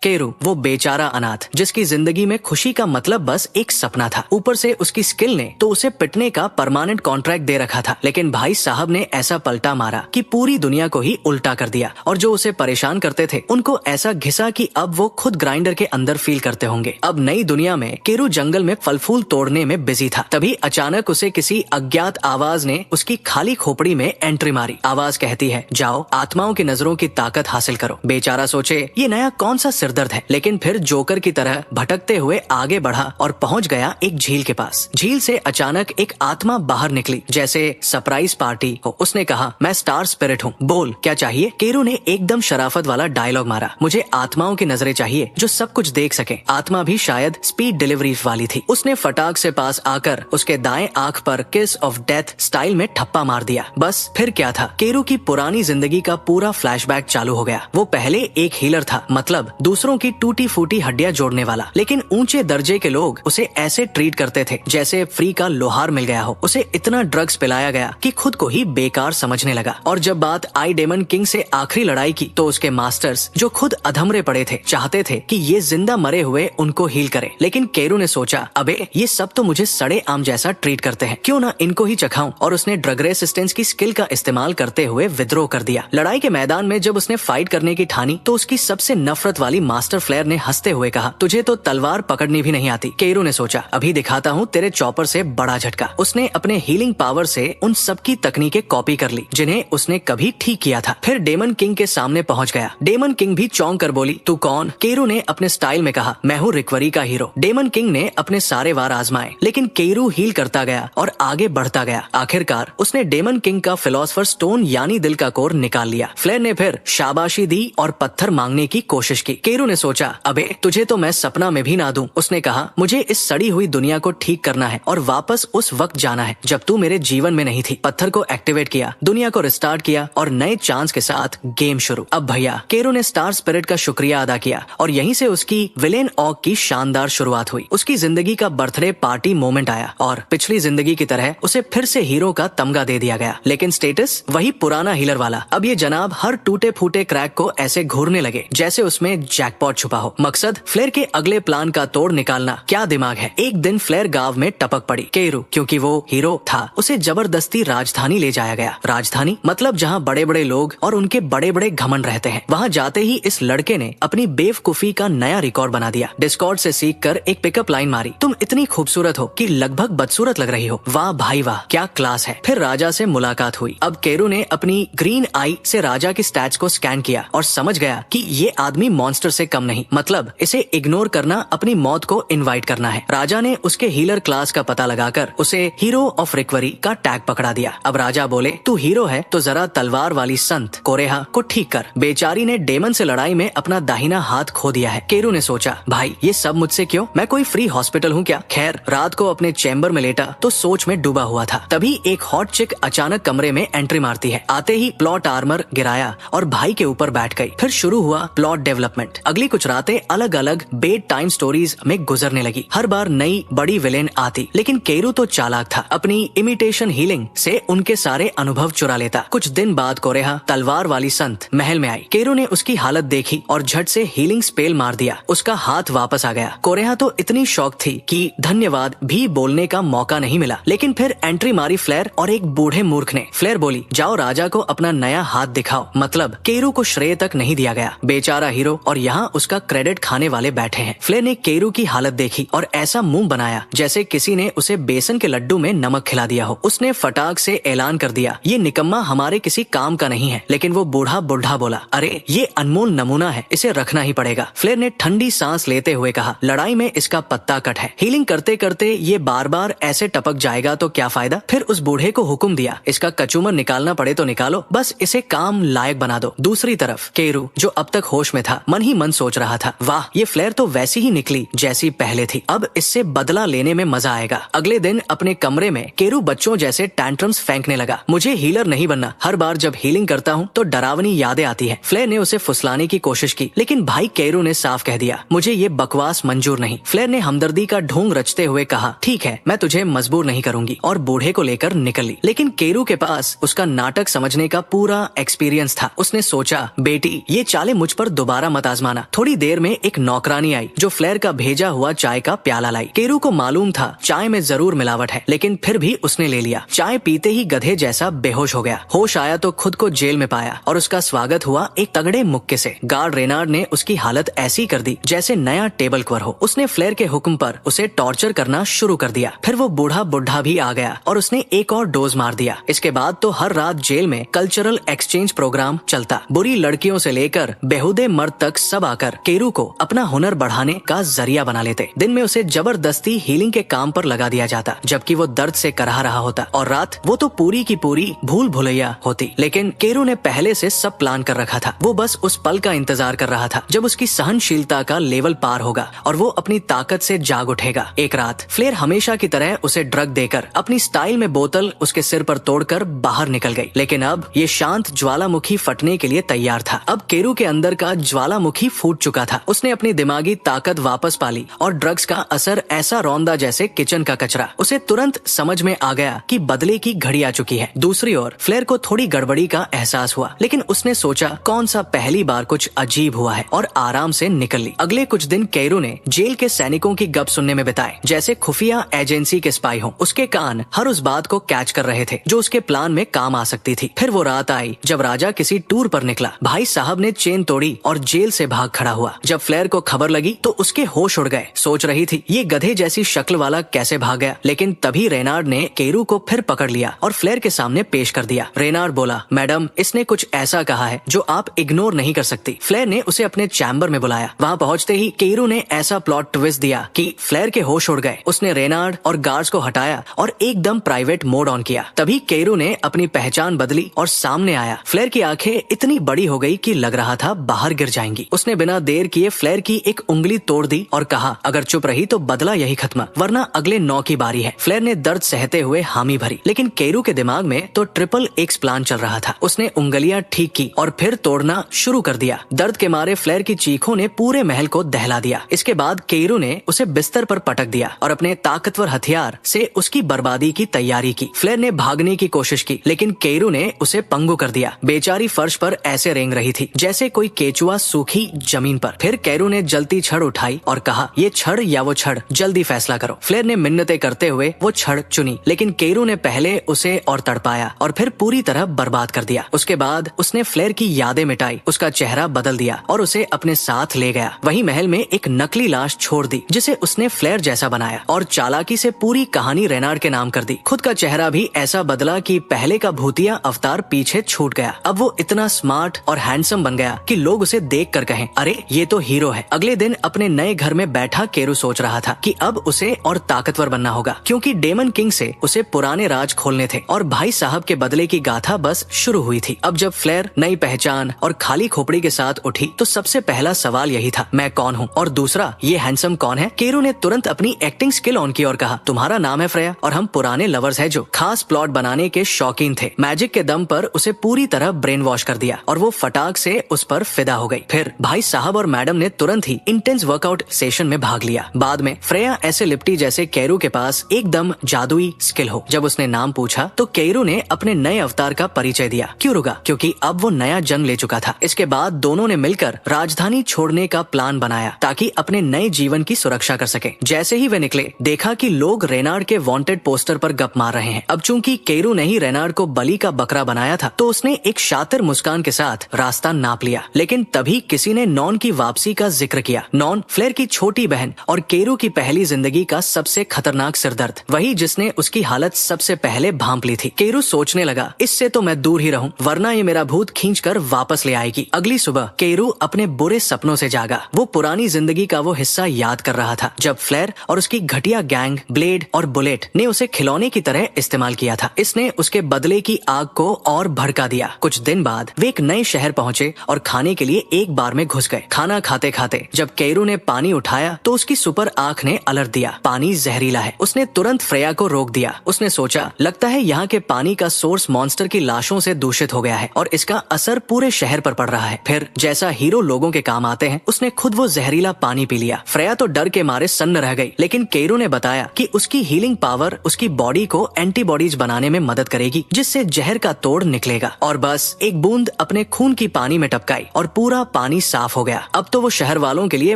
केरू, वो बेचारा अनाथ जिसकी जिंदगी में खुशी का मतलब बस एक सपना था। ऊपर से उसकी स्किल ने तो उसे पिटने का परमानेंट कॉन्ट्रैक्ट दे रखा था, लेकिन भाई साहब ने ऐसा पलटा मारा कि पूरी दुनिया को ही उल्टा कर दिया। और जो उसे परेशान करते थे उनको ऐसा घिसा कि अब वो खुद ग्राइंडर के अंदर फील करते होंगे। अब नई दुनिया में केरू जंगल में फल फूल तोड़ने में बिजी था। तभी अचानक उसे किसी अज्ञात आवाज ने उसकी खाली खोपड़ी में एंट्री मारी। आवाज कहती है, जाओ आत्माओं की नजरों की ताकत हासिल करो। बेचारा सोचे ये नया कौन सा सिरदर्द है, लेकिन फिर जोकर की तरह भटकते हुए आगे बढ़ा और पहुंच गया एक झील के पास। झील से अचानक एक आत्मा बाहर निकली, जैसे सरप्राइज पार्टी हो। उसने कहा, मैं स्टार स्पिरिट हूँ, बोल क्या चाहिए। केरू ने एकदम शराफत वाला डायलॉग मारा, मुझे आत्माओं की नजरें चाहिए जो सब कुछ देख सके। आत्मा भी शायद स्पीड डिलीवरी वाली थी। उसने फटाक से पास आकर उसके दाएं आंख पर किस ऑफ डेथ स्टाइल में ठप्पा मार दिया। बस फिर क्या था, केरू की पुरानी जिंदगी का पूरा फ्लैशबैक चालू हो गया। वो पहले एक हीलर था, मतलब दूसरों की टूटी फूटी हड्डियां जोड़ने वाला, लेकिन ऊंचे दर्जे के लोग उसे ऐसे ट्रीट करते थे जैसे फ्री का लोहार मिल गया हो। उसे इतना ड्रग्स पिलाया गया कि खुद को ही बेकार समझने लगा। और जब बात आई डेमन किंग से आखिरी लड़ाई की, तो उसके मास्टर्स जो खुद अधमरे पड़े थे चाहते थे कि ये जिंदा मरे हुए उनको हील करे। लेकिन केरू ने सोचा, अबे ये सब तो मुझे सड़े आम जैसा ट्रीट करते हैं, क्यों ना इनको ही चखाऊं। और उसने ड्रग रेसिस्टेंस की स्किल का इस्तेमाल करते हुए विद्रोह कर दिया। लड़ाई के मैदान में जब उसने फाइट करने की ठानी, तो उसकी सबसे नफरत वाली मास्टर फ्लेयर ने हंसते हुए कहा, तुझे तो तलवार पकड़नी भी नहीं आती। केरू ने सोचा, अभी दिखाता हूँ तेरे चॉपर से बड़ा झटका। उसने अपने हीलिंग पावर से उन सबकी तकनीकें कॉपी कर ली जिन्हें उसने कभी ठीक किया था। फिर डेमन किंग के सामने पहुंच गया। डेमन किंग भी चौंक कर बोली, तू कौन। केरू ने अपने स्टाइल में कहा, मैं हूँ रिकवरी का हीरो। डेमन किंग ने अपने सारे वार आजमाए, लेकिन केरू हील करता गया और आगे बढ़ता गया। आखिरकार उसने डेमन किंग का फिलोसफर स्टोन यानी दिल का कोर निकाल लिया। फ्लेयर ने फिर शाबाशी दी और पत्थर मांगने की कोशिश की। केरू ने सोचा, अबे तुझे तो मैं सपना में भी ना दूं। उसने कहा, मुझे इस सड़ी हुई दुनिया को ठीक करना है और वापस उस वक्त जाना है जब तू मेरे जीवन में नहीं थी। पत्थर को एक्टिवेट किया, दुनिया को रिस्टार्ट किया और नए चांस के साथ गेम शुरू। अब भैया, केरू ने स्टार स्पिरिट का शुक्रिया अदा किया और यहीं से उसकी विलेन ऑक की शानदार शुरुआत हुई। उसकी जिंदगी का बर्थडे पार्टी मोमेंट आया और पिछली जिंदगी की तरह उसे फिर से हीरो का तमगा दे दिया गया, लेकिन स्टेटस वही पुराना हीलर वाला। अब ये जनाब हर टूटे फूटे क्रैक को ऐसे घूरने लगे जैसे उसमें जैकपॉट छुपा हो। मकसद फ्लेयर के अगले प्लान का तोड़ निकालना। क्या दिमाग है। एक दिन फ्लेयर गांव में टपक पड़ी। केरू, क्योंकि वो हीरो था, उसे जबरदस्ती राजधानी ले जाया गया। राजधानी मतलब जहाँ बड़े बड़े लोग और उनके बड़े बड़े घमंड रहते हैं। वहाँ जाते ही इस लड़के ने अपनी बेवकूफी का नया रिकॉर्ड बना दिया। डिस्कॉर्ड से सीख कर एक पिकअप लाइन मारी, तुम इतनी खूबसूरत हो कि लगभग बदसूरत लग रही हो। वाह भाई वाह, क्या क्लास है। फिर राजा से मुलाकात हुई। अब केरू ने अपनी ग्रीन आई से राजा की स्टैट्स को स्कैन किया और समझ गया कि ये आदमी मॉन्स्टर से कम नहीं, मतलब इसे इग्नोर करना अपनी मौत को इनवाइट करना है। राजा ने उसके हीलर क्लास का पता लगाकर उसे हीरो ऑफ रिकवरी का टैग पकड़ा दिया। अब राजा बोले, तू हीरो है तो जरा तलवार वाली संत कोरेहा को ठीक कर। बेचारी ने डेमन से लड़ाई में अपना दाहिना हाथ खो दिया है। केरू ने सोचा, भाई ये सब मुझसे क्यों, मैं कोई फ्री हॉस्पिटल हूँ क्या। खैर, रात को अपने चैम्बर में लेटा तो सोच में डूबा हुआ था। तभी एक हॉट चिक अचानक कमरे में एंट्री मारती है। आते ही प्लॉट आर्मर गिराया और भाई के ऊपर बैठ गई। फिर शुरू हुआ प्लॉट डेवलपमेंट। अगली कुछ रातें अलग अलग बेड टाइम स्टोरीज में गुजरने लगी। हर बार नई बड़ी विलेन आती, लेकिन केरू तो चालाक था। अपनी इमिटेशन हीलिंग से उनके सारे अनुभव चुरा लेता। कुछ दिन बाद कोरेहा तलवार वाली संत महल में आई। केरू ने उसकी हालत देखी और झट से हीलिंग स्पेल मार दिया। उसका हाथ वापस आ गया। कोरेहा तो इतनी शॉक थी कि धन्यवाद भी बोलने का मौका नहीं मिला। लेकिन फिर एंट्री मारी फ्लेयर और एक बूढ़े मूर्ख ने। फ्लेयर बोली, जाओ राजा को अपना नया हाथ दिखाओ। मतलब केरू को श्रेय तक नहीं दिया गया। बेचारा हीरो और यहाँ उसका क्रेडिट खाने वाले बैठे हैं। फ्लेयर ने केरू की हालत देखी और ऐसा मुंह बनाया जैसे किसी ने उसे बेसन के लड्डू में नमक खिला दिया हो। उसने फटाक से ऐलान कर दिया, ये निकम्मा हमारे किसी काम का नहीं है। लेकिन वो बूढ़ा बोला, अरे ये अनमोल नमूना है, इसे रखना ही पड़ेगा। फ्लेयर ने ठंडी सांस लेते हुए कहा, लड़ाई में इसका पत्ता कट है। हीलिंग करते करते ये बार बार ऐसे टपक जाएगा तो क्या फायदा। फिर उस बूढ़े को हुक्म दिया, इसका कचूमर निकालना पड़े तो निकालो, बस इसे काम लायक बना दो। दूसरी तरफ केरू, जो अब तक होश में था, मन ही मन सोच रहा था, वाह ये फ्लेयर तो वैसी ही निकली जैसी पहले थी। अब इससे बदला लेने में मजा आएगा। अगले दिन अपने कमरे में केरू बच्चों जैसे टैंट्रम्स फेंकने लगा। मुझे हीलर नहीं बनना, हर बार जब हीलिंग करता हूँ तो डरावनी यादें आती है। फ्लेयर ने उसे फुसलाने की कोशिश की, लेकिन भाई केरू ने साफ कह दिया, मुझे ये बकवास मंजूर नहीं। फ्लेयर ने हमदर्दी का ढोंग रचते हुए कहा, ठीक है मैं तुझे मजबूर नहीं करूंगी, और बूढ़े को लेकर निकली। लेकिन केरू के पास उसका नाटक समझने का पूरा एक्सपीरियंस था। उसने सोचा, बेटी ये चालें मुझ पर दोबारा मत आजमाना। माना। थोड़ी देर में एक नौकरानी आई जो फ्लेयर का भेजा हुआ चाय का प्याला लाई। केरू को मालूम था चाय में जरूर मिलावट है, लेकिन फिर भी उसने ले लिया। चाय पीते ही गधे जैसा बेहोश हो गया। होश आया तो खुद को जेल में पाया और उसका स्वागत हुआ एक तगड़े मुक्के से। गार्ड रेनार्ड ने उसकी हालत ऐसी कर दी जैसे नया टेबल क्लर्क हो। उसने फ्लेयर के हुक्म पर उसे टॉर्चर करना शुरू कर दिया। फिर वो बूढ़ा बुढ़ा भी आ गया और उसने एक और डोज मार दिया। इसके बाद तो हर रात जेल में कल्चरल एक्सचेंज प्रोग्राम चलता। बुरी लड़कियों से लेकर बेहुदे मर्द तक सब आकर केरू को अपना हुनर बढ़ाने का जरिया बना लेते। दिन में उसे जबरदस्ती हीलिंग के काम पर लगा दिया जाता, जबकि वो दर्द से कराह रहा होता, और रात वो तो पूरी की पूरी भूल भुलैया होती। लेकिन केरू ने पहले से सब प्लान कर रखा था। वो बस उस पल का इंतजार कर रहा था जब उसकी सहनशीलता का लेवल पार होगा और वो अपनी ताकत से जाग उठेगा। एक रात फ्लेयर हमेशा की तरह उसे ड्रग देकर अपनी स्टाइल में बोतल उसके सिर पर तोड़कर बाहर निकल गई। लेकिन अब ये शांत ज्वालामुखी फटने के लिए तैयार था। अब केरू के अंदर का ज्वालामुखी फूट चुका था। उसने अपनी दिमागी ताकत वापस पाली और ड्रग्स का असर ऐसा रौंदा जैसे किचन का कचरा। उसे तुरंत समझ में आ गया कि बदले की घड़ी आ चुकी है। दूसरी ओर फ्लेयर को थोड़ी गड़बड़ी का एहसास हुआ, लेकिन उसने सोचा कौन सा पहली बार कुछ अजीब हुआ है और आराम से निकल ली। अगले कुछ दिन केरू ने जेल के सैनिकों की गप सुनने में बिताए, जैसे खुफिया एजेंसी के स्पाई हों। उसके कान हर उस बात को कैच कर रहे थे जो उसके प्लान में काम आ सकती थी। फिर वो रात आई जब राजा किसी टूर पर निकला। भाई साहब ने चेन तोड़ी और जेल से भाग खड़ा हुआ। जब फ्लेयर को खबर लगी तो उसके होश उड़ गए। सोच रही थी ये गधे जैसी शक्ल वाला कैसे भाग गया, लेकिन तभी रेनार्ड ने केरू को फिर पकड़ लिया और फ्लेयर के सामने पेश कर दिया। रेनार्ड बोला, मैडम, इसने कुछ ऐसा कहा है जो आप इग्नोर नहीं कर सकती। फ्लेयर ने उसे अपने चैम्बर में बुलाया। वहाँ पहुँचते ही केरू ने ऐसा प्लॉट ट्विस्ट दिया कि फ्लेयर के होश उड़ गए। उसने रेनार्ड और गार्ड्स को हटाया और एकदम प्राइवेट मोड ऑन किया। तभी केरू ने अपनी पहचान बदली और सामने आया। फ्लेयर की आंखें इतनी बड़ी हो गई कि लग रहा था बाहर गिर जाएंगी। उसने बिना देर किए फ्लेयर की एक उंगली तोड़ दी और कहा, अगर चुप रही तो बदला यही खत्म, वरना अगले 9 की बारी है। फ्लेयर ने दर्द सहते हुए हामी भरी, लेकिन केरू के दिमाग में तो ट्रिपल एक्स प्लान चल रहा था। उसने उंगलियां ठीक की और फिर तोड़ना शुरू कर दिया। दर्द के मारे फ्लेयर की चीखों ने पूरे महल को दहला दिया। इसके बाद केरू ने उसे बिस्तर पर पटक दिया और अपने ताकतवर हथियार से उसकी बर्बादी की तैयारी की। फ्लेयर ने भागने की कोशिश की, लेकिन केरू ने उसे पंगु कर दिया। बेचारी फर्श पर ऐसे रेंग रही थी जैसे कोई केचुआ सूखी जमीन पर। फिर केरू ने जलती छड़ उठाई और कहा, ये छड़ या वो छड़, जल्दी फैसला करो। फ्लेयर ने मिन्नतें करते हुए वो छड़ चुनी, लेकिन केरू ने पहले उसे और तड़पाया और फिर पूरी तरह बर्बाद कर दिया। उसके बाद उसने फ्लेयर की यादें मिटाई, उसका चेहरा बदल दिया और उसे अपने साथ ले गया। वही महल में एक नकली लाश छोड़ दी जिसे उसने फ्लेयर जैसा बनाया और चालाकी से पूरी कहानी रेनार्ड के नाम कर दी। खुद का चेहरा भी ऐसा बदला कि पहले का भूतिया अवतार पीछे छूट गया। अब वो इतना स्मार्ट और हैंडसम बन गया कि लोग उसे देख कर कहें, अरे ये तो हीरो है। अगले दिन अपने नए घर में बैठा केरू सोच रहा था कि अब उसे और ताकतवर बनना होगा, क्योंकि डेमन किंग से उसे पुराने राज खोलने थे और भाई साहब के बदले की गाथा बस शुरू हुई थी। अब जब फ्लेयर नई पहचान और खाली खोपड़ी के साथ उठी तो सबसे पहला सवाल यही था, मैं कौन हूँ और दूसरा ये हैंडसम कौन है। केरू ने तुरंत अपनी एक्टिंग स्किल ऑन की और कहा, तुम्हारा नाम है फ्रेया और हम पुराने लवर्स हैं जो खास प्लॉट बनाने के शौकीन थे। मैजिक के दम पर उसे पूरी तरह ब्रेन वॉश कर दिया और वो फटाक से उस पर फिदा हो गई। फिर भाई साहब और मैडम ने तुरंत ही इंटेंस वर्कआउट सेशन में भाग लिया। बाद में फ्रेया ऐसे लिपटी जैसे केरू के पास एकदम जादुई स्किल हो। जब उसने नाम पूछा तो केरू ने अपने नए अवतार का परिचय दिया। क्यों रुका? क्योंकि अब वो नया जन्म ले चुका था। इसके बाद दोनों ने मिलकर राजधानी छोड़ने का प्लान बनाया ताकि अपने नए जीवन की सुरक्षा कर सके। जैसे ही वे निकले, देखा कि लोग रेनार्ड के वांटेड पोस्टर पर गप मार रहे हैं। अब चूंकि केरू ने ही रेनार्ड को बलि का बकरा बनाया था तो उसने एक शातिर मुस्कान के साथ रास्ता नाप लिया। लेकिन तभी किसी ने नॉन की वापसी का जिक्र किया। नॉन फ्लेयर की छोटी बहन और केरू की पहली जिंदगी का सबसे खतरनाक सिरदर्द, वही जिसने उसकी हालत सबसे पहले भांप ली थी। केरू सोचने लगा, इससे तो मैं दूर ही रहूं, वरना ये मेरा भूत खींचकर वापस ले आएगी। अगली सुबह केरू अपने बुरे सपनों से जागा। वो पुरानी जिंदगी का वो हिस्सा याद कर रहा था जब फ्लेयर और उसकी घटिया गैंग ब्लेड और बुलेट ने उसे खिलौने की तरह इस्तेमाल किया था। इसने उसके बदले की आग को और भड़का दिया। कुछ दिन बाद वे एक नए शहर पहुंचे और खाने के लिए एक बार में घुस गए। खाना खाते खाते जब केरू ने पानी उठाया तो उसकी सुपर आंख ने अलर्ट दिया, पानी जहरीला है। उसने तुरंत फ्रेया को रोक दिया। उसने सोचा, लगता है यहाँ के पानी का सोर्स मॉन्स्टर की लाशों से दूषित हो गया है और इसका असर पूरे शहर पर पड़ रहा है। फिर जैसा हीरो लोगों के काम आते हैं, उसने खुद वो जहरीला पानी पी लिया। फ्रेया तो डर के मारे सन्न रह गई, लेकिन केरू ने बताया कि उसकी हीलिंग पावर उसकी बॉडी को एंटीबॉडीज बनाने में मदद करेगी, जिससे जहर का तोड़ निकलेगा। और बस एक बूंद अपने खून की पानी में टपकाई और पूरा पानी साफ साफ हो गया। अब तो वो शहर वालों के लिए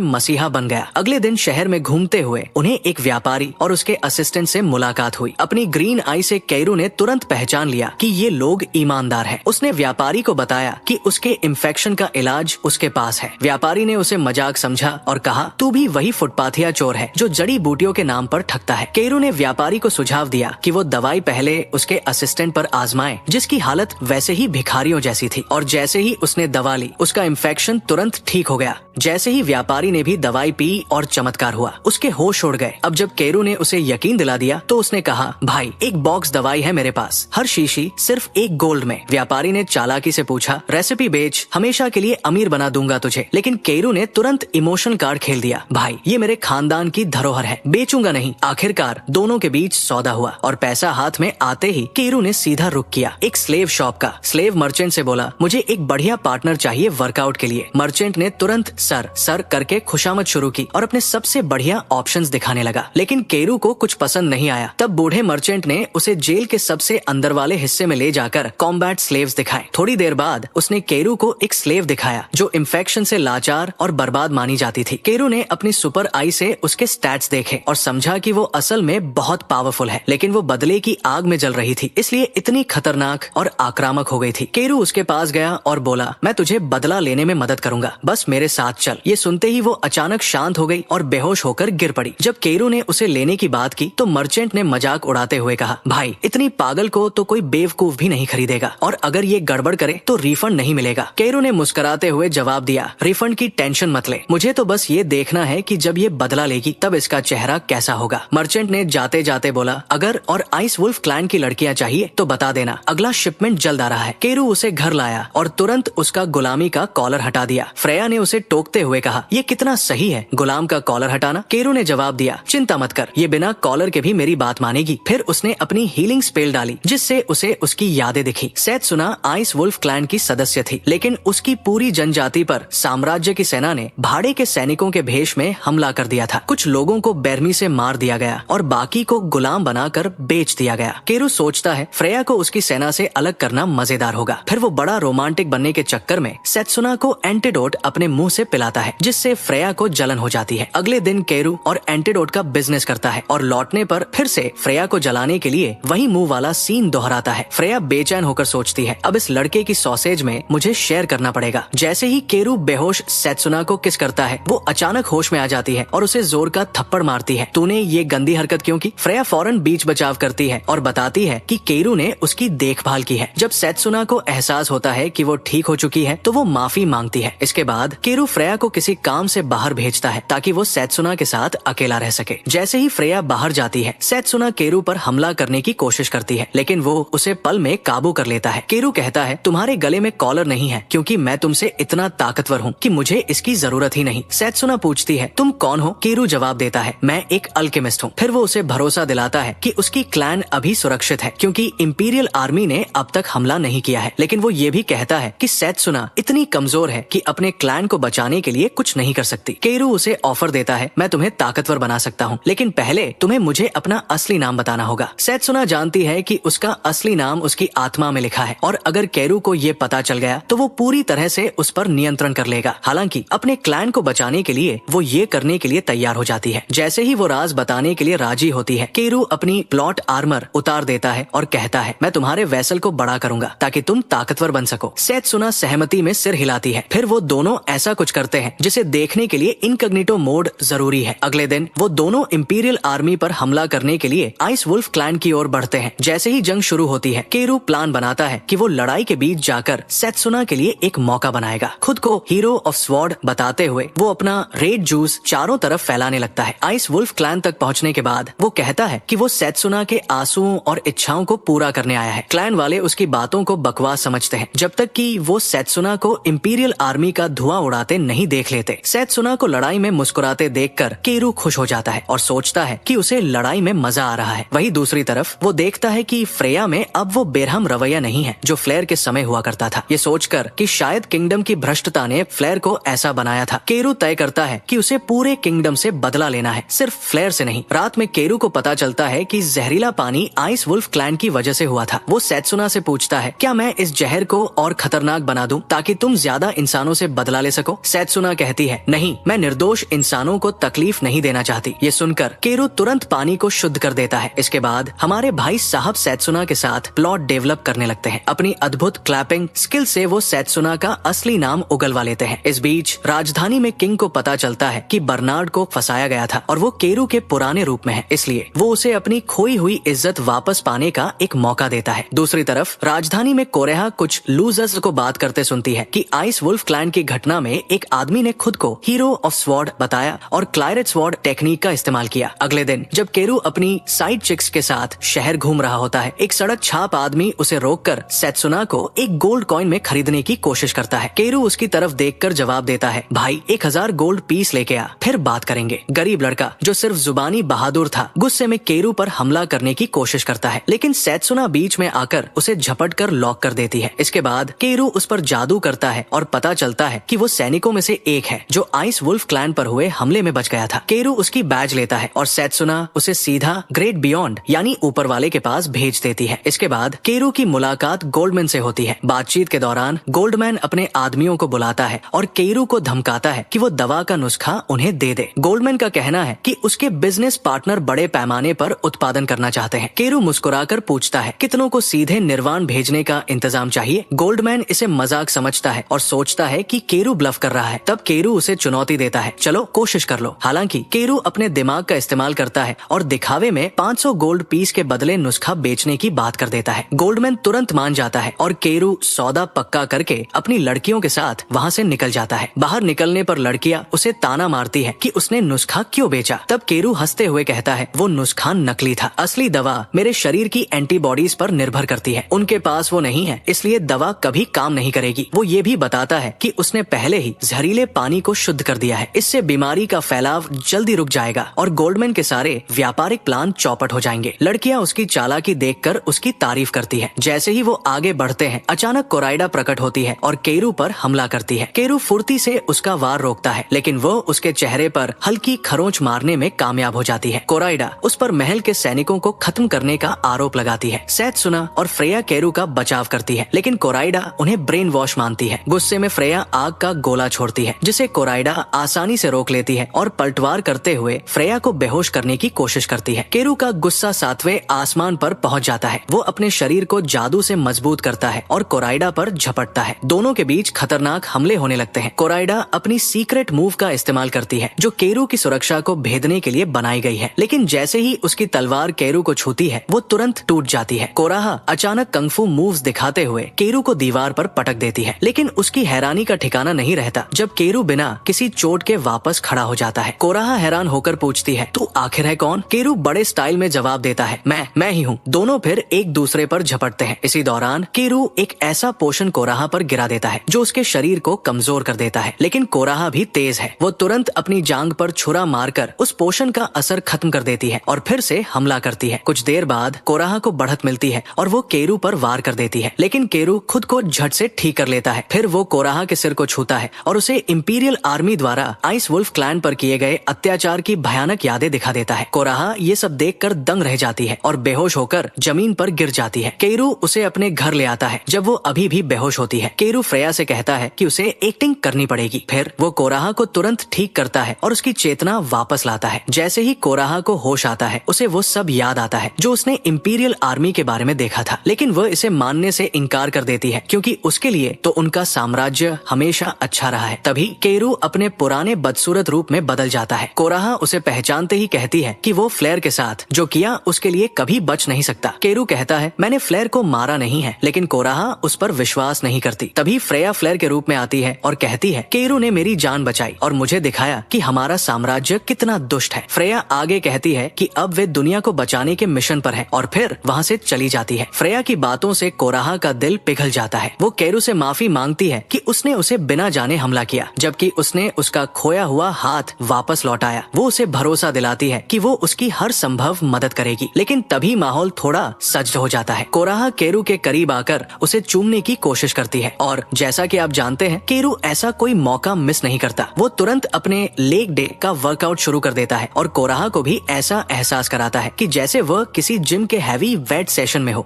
मसीहा बन गया। अगले दिन शहर में घूमते हुए उन्हें एक व्यापारी और उसके असिस्टेंट से मुलाकात हुई। अपनी ग्रीन आई से केरू ने तुरंत पहचान लिया कि ये लोग ईमानदार हैं। उसने व्यापारी को बताया कि उसके इन्फेक्शन का इलाज उसके पास है। व्यापारी ने उसे मजाक समझा और कहा, तू भी वही फुटपाथिया चोर है जो जड़ी बूटियों के नाम पर ठगता है। केरू ने व्यापारी को सुझाव दिया कि वो दवाई पहले उसके असिस्टेंट पर आजमाए, जिसकी हालत वैसे ही भिखारियों जैसी थी। और जैसे ही उसने दवा ली, उसका इन्फेक्शन तुरंत ठीक हो गया। जैसे ही व्यापारी ने भी दवाई पी और चमत्कार हुआ, उसके होश उड़ गए। अब जब केरू ने उसे यकीन दिला दिया तो उसने कहा, भाई एक बॉक्स दवाई है मेरे पास, हर शीशी सिर्फ 1 गोल्ड में। व्यापारी ने चालाकी से पूछा, रेसिपी बेच, हमेशा के लिए अमीर बना दूंगा तुझे। लेकिन केरू ने तुरंत इमोशन कार्ड खेल दिया, भाई ये मेरे खानदान की धरोहर है, बेचूंगा नहीं। आखिरकार दोनों के बीच सौदा हुआ और पैसा हाथ में आते ही केरू ने सीधा रुख किया एक स्लेव शॉप का। स्लेव मर्चेंट से बोला, मुझे एक बढ़िया पार्टनर चाहिए वर्कआउट के लिए। मर्चेंट ने तुरंत सर करके खुशामद शुरू की और अपने सबसे बढ़िया ऑप्शंस दिखाने लगा। लेकिन केरू को कुछ पसंद नहीं आया। तब बूढ़े मर्चेंट ने उसे जेल के सबसे अंदर वाले हिस्से में ले जाकर कॉम्बैट स्लेव्स दिखाए। थोड़ी देर बाद उसने केरू को एक स्लेव दिखाया जो इन्फेक्शन से लाचार और बर्बाद मानी जाती थी। केरू ने अपनी सुपर आई से उसके स्टैट्स देखे और समझा कि वो असल में बहुत पावरफुल है, लेकिन वो बदले की आग में जल रही थी, इसलिए इतनी खतरनाक और आक्रामक हो गई थी। केरू उसके पास गया और बोला, मैं तुझे बदला लेने में मदद करूंगा, बस मेरे साथ चल। ये सुनते ही वो अचानक शांत हो गई और बेहोश होकर गिर पड़ी। जब केरू ने उसे लेने की बात की तो मर्चेंट ने मजाक उड़ाते हुए कहा, भाई इतनी पागल को तो कोई बेवकूफ भी नहीं खरीदेगा, और अगर ये गड़बड़ करे तो रिफंड नहीं मिलेगा। केरू ने मुस्कुराते हुए जवाब दिया, रिफंड की टेंशन मत ले, मुझे तो बस ये देखना है कि जब ये बदला लेगी तब इसका चेहरा कैसा होगा। मर्चेंट ने जाते जाते बोला, अगर और आइस वुल्फ क्लैन की लड़कियां चाहिए तो बता देना, अगला शिपमेंट जल्द आ रहा है। केरू उसे घर लाया और तुरंत उसका गुलामी का कॉलर हटा दिया। फ्रेया ने उसे टोकते हुए कहा, ये कितना सही है गुलाम का कॉलर हटाना। केरू ने जवाब दिया, चिंता मत कर, ये बिना कॉलर के भी मेरी बात मानेगी। फिर उसने अपनी हीलिंग स्पेल डाली जिससे उसे उसकी यादें दिखी। सेत्सुना आइस वुल्फ क्लैन की सदस्य थी, लेकिन उसकी पूरी जनजाति पर साम्राज्य की सेना ने भाड़े के सैनिकों के भेष में हमला कर दिया था। कुछ लोगों को बेरमी से मार दिया गया और बाकी को गुलाम बनाकर बेच दिया गया। केरू सोचता है फ्रेया को उसकी सेना से अलग करना मजेदार होगा। फिर वो बड़ा रोमांटिक बनने के चक्कर में सेत्सुना को एंटीडोट अपने मुंह से पिलाता है, जिससे फ्रेया को जलन हो जाती है। अगले दिन केरू और एंटीडोट का बिजनेस करता है और लौटने पर फिर से फ्रेया को जलाने के लिए वही मुंह वाला सीन दोहराता है। फ्रेया बेचैन होकर सोचती है, अब इस लड़के की सॉसेज में मुझे शेयर करना पड़ेगा। जैसे ही केरू बेहोश सेत्सुना को किस करता है, वो अचानक होश में आ जाती है और उसे जोर का थप्पड़ मारती है। तूने ये गंदी हरकत क्यों की? फ्रेया फौरन बीच बचाव करती है और बताती है कि केरू ने उसकी देखभाल की है। जब सेत्सुना को एहसास होता है कि वो ठीक हो चुकी है तो वो माफी मांगती है। इसके बाद केरू फ्रेया को किसी काम से बाहर भेजता है ताकि वो सेत्सुना के साथ अकेला रह सके। जैसे ही फ्रेया बाहर जाती है, सेत्सुना केरू पर हमला करने की कोशिश करती है, लेकिन वो उसे पल में काबू कर लेता है। केरू कहता है, तुम्हारे गले में कॉलर नहीं है क्योंकि मैं तुमसे इतना ताकतवर हूँ कि मुझे इसकी जरूरत ही नहीं। सेत्सुना पूछती है, तुम कौन हो? केरू जवाब देता है, मैं एक अल्केमिस्ट हूँ। फिर वो उसे भरोसा दिलाता है कि उसकी क्लैन अभी सुरक्षित है क्योंकि इंपीरियल आर्मी ने अब तक हमला नहीं किया है। लेकिन वो ये भी कहता है कि सेत्सुना इतनी कमजोर है कि अपने क्लैन को बचाने के लिए कुछ नहीं कर सकती। केरू उसे ऑफर देता है, मैं तुम्हें ताकतवर बना सकता हूँ, लेकिन पहले तुम्हें मुझे अपना असली नाम बताना होगा। सेत्सुना जानती है कि उसका असली नाम उसकी आत्मा में लिखा है और अगर केरू को ये पता चल गया तो वो पूरी तरह से उस पर नियंत्रण कर लेगा। हालांकि अपने क्लैन को बचाने के लिए वो ये करने के लिए तैयार हो जाती है। जैसे ही वो राज बताने के लिए राजी होती है, केरू अपनी प्लॉट आर्मर उतार देता है और कहता है, मैं तुम्हारे वेसल को बड़ा करूंगा ताकि तुम ताकतवर बन सको। सेत्सुना सहमति में सिर हिलाती है। फिर वो दोनों ऐसा कुछ करते हैं जिसे देखने के लिए इनकॉग्निटो मोड जरूरी है। अगले दिन वो दोनों इंपीरियल आर्मी पर हमला करने के लिए आइस वुल्फ क्लैन की ओर बढ़ते हैं। जैसे ही जंग शुरू होती है, केरू प्लान बनाता है कि वो लड़ाई के बीच जाकर सेत्सुना के लिए एक मौका बनाएगा। खुद को हीरो ऑफ स्वॉर्ड बताते हुए वो अपना रेड जूस चारों तरफ फैलाने लगता है। आइस वुल्फ क्लैन तक पहुंचने के बाद वो कहता है कि वो सेत्सुना के आंसुओं और इच्छाओं को पूरा करने आया है। क्लैन वाले उसकी बातों को बकवास समझते हैं जब तक कि वो सेत्सुना को इंपीरियल आर्मी का धुआं उड़ाते नहीं देख लेते। सेत्सुना को लड़ाई में मुस्कुराते देखकर केरू खुश हो जाता है और सोचता है कि उसे लड़ाई में मजा आ रहा है। वहीं दूसरी तरफ वो देखता है कि फ्रेया में अब वो बेरहम रवैया नहीं है जो फ्लेयर के समय हुआ करता था। ये सोचकर कि शायद किंगडम की भ्रष्टता ने फ्लेयर को ऐसा बनाया था, केरू तय करता है कि उसे पूरे किंगडम से बदला लेना है, सिर्फ फ्लेयर से नहीं। रात में केरू को पता चलता है कि जहरीला पानी आइस वुल्फ क्लैन की वजह से हुआ था। वो सेत्सुना से पूछता है, क्या मैं इस जहर को और खतरनाक बना दूं ताकि तुम ज्यादा इंसानों से बदला ले सको। सेत्सुना कहती है, नहीं, मैं निर्दोष इंसानों को तकलीफ नहीं देना चाहती। ये सुनकर केरू तुरंत पानी को शुद्ध कर देता है। इसके बाद हमारे भाई साहब सेत्सुना के साथ प्लॉट डेवलप करने लगते हैं। अपनी अद्भुत क्लैपिंग स्किल से वो सेत्सुना का असली नाम उगलवा लेते हैं। इस बीच राजधानी में किंग को पता चलता है कि बर्नार्ड को फंसाया गया था और वो केरू के पुराने रूप में है, इसलिए वो उसे अपनी खोई हुई इज्जत वापस पाने का एक मौका देता है। दूसरी तरफ राजधानी में कोरेहा कुछ लूजर्स को बात करते सुनती है कि आइस वुल्फ क्लैन की घटना में एक आदमी ने खुद को हीरो ऑफ स्वॉर्ड बताया और क्लाइरेट स्वॉर्ड टेक्निक का इस्तेमाल किया। अगले दिन जब केरू अपनी साइड चिक्स के साथ शहर घूम रहा होता है, एक सड़क छाप आदमी उसे रोककर सेत्सुना को एक गोल्ड कॉइन में खरीदने की कोशिश करता है। केरू उसकी तरफ देखकर जवाब देता है, भाई 1000 गोल्ड पीस लेके आ, फिर बात करेंगे। गरीब लड़का जो सिर्फ जुबानी बहादुर था, गुस्से में केरू पर हमला करने की कोशिश करता है, लेकिन सेत्सुना बीच में आकर उसे झपट कर लॉक कर देती है। इसके बाद केरू उस पर जादू करता है और पता चलता है कि वो सैनिकों में से एक है जो आइस वुल्फ क्लैन पर हुए हमले में बच गया था। केरू उसकी बैज लेता है और सेत्सुना उसे सीधा ग्रेट बियॉन्ड यानी ऊपर वाले के पास भेज देती है। इसके बाद केरू की मुलाकात गोल्डमैन से होती है। बातचीत के दौरान गोल्डमैन अपने आदमियों को बुलाता है और केरू को धमकाता है कि वो दवा का नुस्खा उन्हें दे दे। गोल्डमैन का कहना है कि उसके बिजनेस पार्टनर बड़े पैमाने पर उत्पादन करना चाहते हैं। केरू मुस्कुराकर पूछता है, कितनों को सीधे निर्वाण भेजने का इंतजाम चाहिए? गोल्डमैन इसे मजाक समझता है और सोचता है कि केरू ब्लफ कर रहा है। तब केरू उसे चुनौती देता है, चलो कोशिश कर लो। हालांकि केरू अपने दिमाग का इस्तेमाल करता है और दिखावे में 500 गोल्ड पीस के बदले नुस्खा बेचने की बात कर देता है। गोल्डमैन तुरंत मान जाता है और केरू सौदा पक्का करके अपनी लड़कियों के साथ वहाँ से निकल जाता है। बाहर निकलने पर लड़कियां उसे ताना मारती है कि उसने नुस्खा क्यों बेचा। तब केरू हंसते हुए कहता है, वो नुस्खा नकली था, असली दवा मेरे शरीर की एंटीबॉडीज पर निर्भर करती है, उनके पास वो नहीं है, इसलिए दवा कभी काम नहीं करेगी। वो ये भी बताता है कि उसने पहले ही जहरीले पानी को शुद्ध कर दिया है, इससे बीमारी का फैलाव जल्दी रुक जाएगा और गोल्डमैन के सारे व्यापारिक प्लान चौपट हो जाएंगे। लड़कियां उसकी चालाकी देखकर उसकी तारीफ करती है। जैसे ही वो आगे बढ़ते हैं, अचानक कोराइडा प्रकट होती है और केरू पर हमला करती है। केरू फुर्ती से उसका वार रोकता है, लेकिन वो उसके चेहरे पर हल्की खरोंच मारने में कामयाब हो जाती है। कोराइडा उस पर महल के सैनिकों को खत्म करने का आरोप लगाती है। सेत्सुना और फ्रेया केरू का बचाव करती है, लेकिन कोराइडा उन्हें ब्रेन वॉश मानती है। गुस्से में फ्रेया आग का गोला छोड़ती है, जिसे कोराइडा आसानी से रोक लेती है और पलटवार करते हुए फ्रेया को बेहोश करने की कोशिश करती है। केरू का गुस्सा 7वें आसमान पर पहुंच जाता है। वो अपने शरीर को जादू से मजबूत करता है और कोराइडा पर झपटता है। दोनों के बीच खतरनाक हमले होने लगते हैं। कोराइडा अपनी सीक्रेट मूव का इस्तेमाल करती है, जो केरू की सुरक्षा को भेदने के लिए बनाई गई है, लेकिन जैसे ही उसकी तलवार केरू को छूती है, वो तुरंत टूट जाती है। कोराहा अचानक कंगफू मूव्स दिखाते हुए केरू को दीवार पर पटक देती है, लेकिन उसकी हैरानी का ठिकाना नहीं रहता जब केरू बिना किसी चोट के वापस खड़ा हो जाता है। कोराहा हैरान होकर पूछती है, तू आखिर है कौन? केरू बड़े स्टाइल में जवाब देता है, मैं ही हूँ। दोनों फिर एक दूसरे पर झपटते हैं। इसी दौरान केरू एक ऐसा पोषण कोराहा पर गिरा देता है जो उसके शरीर को कमजोर कर देता है, लेकिन कोराहा भी तेज है। वो तुरंत अपनी जांग पर छुरा मारकर उस पोषण का असर खत्म कर देती है और फिर से हमला करती है। कुछ देर बाद कोराहा को बढ़त मिलती है और वो केरू पर वार कर देती है, लेकिन केरू खुद को झट से ठीक कर लेता है। फिर वो कोराहा के सिर को छूता है और उसे इंपीरियल आर्मी द्वारा आइस वुल्फ क्लैन पर किए गए अत्याचार की भयानक यादें दिखा देता है। कोराहा ये सब देखकर दंग रह जाती है और बेहोश होकर जमीन पर गिर जाती है। केरू उसे अपने घर ले आता है जब वो अभी भी बेहोश होती है। केरू फ्रेया से कहता है कि उसे एक्टिंग करनी पड़ेगी। फिर वो कोराहा को तुरंत ठीक करता है और उसकी चेतना वापस लाता है। जैसे ही कोराहा को होश आता है, उसे वो सब याद आता है जो उसने इंपीरियल आर्मी के बारे में देखा था, लेकिन वह इसे मानने से इनकार कर देती है क्योंकि उसके लिए तो उनका साम्राज्य हमेशा अच्छा रहा है। तभी केरू अपने पुराने बदसूरत रूप में बदल जाता है। कोराहा उसे पहचानते ही कहती है कि वो फ्लेयर के साथ जो किया उसके लिए कभी बच नहीं सकता। केरू कहता है, मैंने फ्लेयर को मारा नहीं है, लेकिन कोराहा उस पर विश्वास नहीं करती। तभी फ्रेया फ्लेयर के रूप में आती है और कहती है, केरू ने मेरी जान बचाई और मुझे दिखाया कि हमारा साम्राज्य कितना दुष्ट है। फ्रेया आगे कहती है कि अब वे दुनिया को बचाने के मिशन पर है और फिर वहाँ से चली जाती है। फ्रेया की बातों से कोराहा का दिल पिघल जाता है। वो केरू से माफी मांगती है कि उसने उसे बिना जाने हमला किया, जबकि उसने उसका खोया हुआ हाथ वापस लौटाया। वो उसे भरोसा दिलाती है कि वो उसकी हर संभव मदद करेगी, लेकिन तभी माहौल थोड़ा सज्ज हो जाता है। कोराहा केरू के करीब आकर उसे चूमने की कोशिश करती है और जैसा कि आप जानते हैं, केरू ऐसा कोई मौका मिस नहीं करता। वो तुरंत अपने लेग डे का वर्कआउट शुरू कर देता है और कोराहा को भी ऐसा एहसास कराता है कि जैसे वह किसी जिम के हैवी वेट सेशन में हो।